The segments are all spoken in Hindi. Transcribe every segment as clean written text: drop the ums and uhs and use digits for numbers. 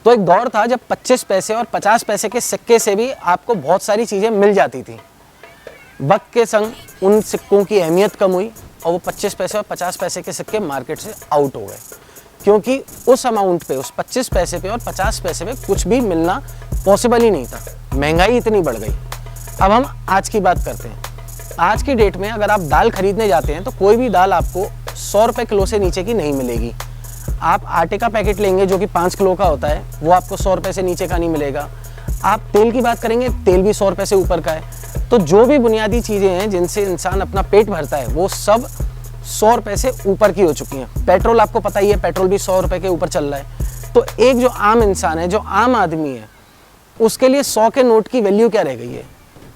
तो एक दौर था जब 25 पैसे और 50 पैसे के सिक्के से भी आपको बहुत सारी चीज़ें मिल जाती थी। वक्त के संग उन सिक्कों की अहमियत कम हुई और वो 25 पैसे और 50 पैसे के सिक्के मार्केट से आउट हो गए, क्योंकि उस अमाउंट पे, उस 25 पैसे पे और 50 पैसे पे कुछ भी मिलना पॉसिबल ही नहीं था। महंगाई इतनी बढ़ गई। अब हम आज की बात करते हैं। आज की डेट में अगर आप दाल खरीदने जाते हैं तो कोई भी दाल आपको 100 रुपये किलो से नीचे की नहीं मिलेगी। आप आटे का पैकेट लेंगे जो कि 5 किलो का होता है, वो आपको 100 रुपये से नीचे का नहीं मिलेगा। आप तेल की बात करेंगे, तेल भी 100 रुपये से ऊपर का है। तो जो भी बुनियादी चीज़ें हैं जिनसे इंसान अपना पेट भरता है वो सब 100 रुपये से ऊपर की हो चुकी हैं। पेट्रोल आपको पता ही है, पेट्रोल भी 100 रुपये के ऊपर चल रहा है। तो एक जो आम इंसान है, जो आम आदमी है, उसके लिए 100 के नोट की वैल्यू क्या रह गई है?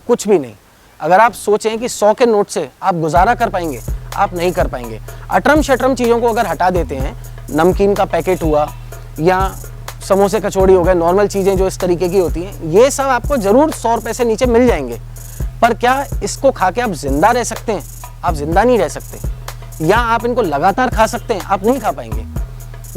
कुछ भी नहीं। अगर आप सोचें कि 100 के नोट से आप गुजारा कर पाएंगे, आप नहीं कर पाएंगे। अटरम शटरम चीज़ों को अगर हटा देते हैं, नमकीन का पैकेट हुआ या समोसे कचौड़ी हो गए, नॉर्मल चीज़ें जो इस तरीके की होती हैं, ये सब आपको ज़रूर 100 रुपये से नीचे मिल जाएंगे। पर क्या इसको खा के आप जिंदा रह सकते हैं? आप जिंदा नहीं रह सकते। या आप इनको लगातार खा सकते हैं? आप नहीं खा पाएंगे।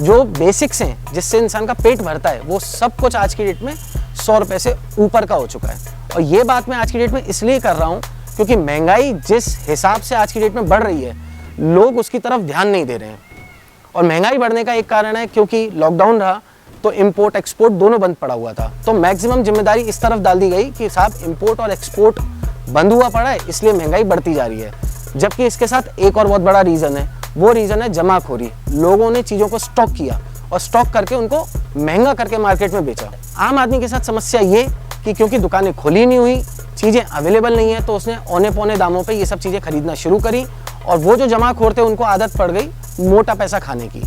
जो बेसिक्स हैं जिससे इंसान का पेट भरता है, वो सब कुछ आज की डेट में 100 रुपये से ऊपर का हो चुका है। और ये बात मैं आज की डेट में इसलिए कर रहा हूँ क्योंकि महंगाई जिस हिसाब से आज की डेट में बढ़ रही है, लोग उसकी तरफ ध्यान नहीं दे रहे हैं। और महंगाई बढ़ने का एक कारण है क्योंकि लॉकडाउन रहा तो इंपोर्ट एक्सपोर्ट दोनों बंद पड़ा हुआ था। तो मैक्सिमम जिम्मेदारी इस तरफ डाल दी गई कि साहब इंपोर्ट और एक्सपोर्ट बंद हुआ पड़ा है, इसलिए महंगाई बढ़ती जा रही है। जबकि इसके साथ एक और बहुत बड़ा रीज़न है, वो रीज़न है जमाखोरी। लोगों ने चीज़ों को स्टॉक किया और स्टॉक करके उनको महंगा करके मार्केट में बेचा। आम आदमी के साथ समस्या ये कि क्योंकि दुकानें खुली नहीं हुई, चीज़ें अवेलेबल नहीं है, तो उसने औने पौने दामों पे ये सब चीज़ें खरीदना शुरू करी। और वो जो जमाखोर थे उनको आदत पड़ गई मोटा पैसा खाने की।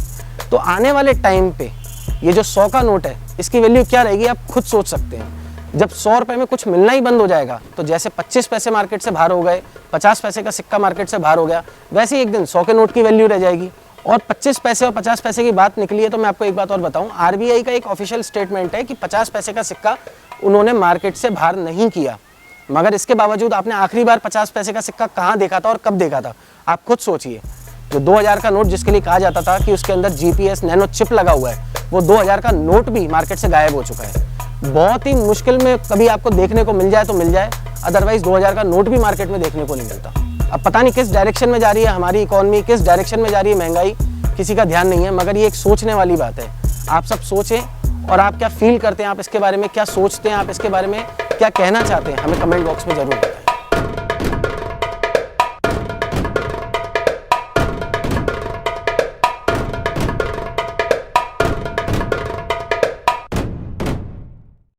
तो आने वाले टाइम पे ये जो 100 का नोट है, इसकी वैल्यू क्या रहेगी आप खुद सोच सकते हैं। जब 100 रुपये में कुछ मिलना ही बंद हो जाएगा, तो जैसे 25 पैसे मार्केट से बाहर हो गए, 50 पैसे का सिक्का मार्केट से बाहर हो गया, वैसे ही एक दिन 100 के नोट की वैल्यू रह जाएगी। और 25 पैसे और 50 पैसे की बात निकली है तो मैं आपको एक बात और बताऊं, आरबीआई का एक ऑफिशियल स्टेटमेंट है कि 50 पैसे का सिक्का उन्होंने मार्केट से बाहर नहीं किया। मगर इसके बावजूद आपने आखिरी बार 50 पैसे का सिक्का कहाँ देखा था और कब देखा था? आप खुद सोचिए। जो 2000 का नोट जिसके लिए कहा जाता था कि उसके अंदर जीपीएस नैनो चिप लगा हुआ है, वो 2000 का नोट भी मार्केट से गायब हो चुका है। बहुत ही मुश्किल में कभी आपको देखने को मिल जाए तो मिल जाए, अदरवाइज 2000 का नोट भी मार्केट में देखने को नहीं मिलता। अब पता नहीं किस डायरेक्शन में जा रही है हमारी इकोनॉमी, किस डायरेक्शन में जा रही है महंगाई, किसी का ध्यान नहीं है। मगर ये एक सोचने वाली बात है। आप सब सोचें और आप क्या फील करते हैं, आप इसके बारे में क्या सोचते हैं, आप इसके बारे में क्या कहना चाहते हैं, हमें कमेंट बॉक्स में जरूर बताएं।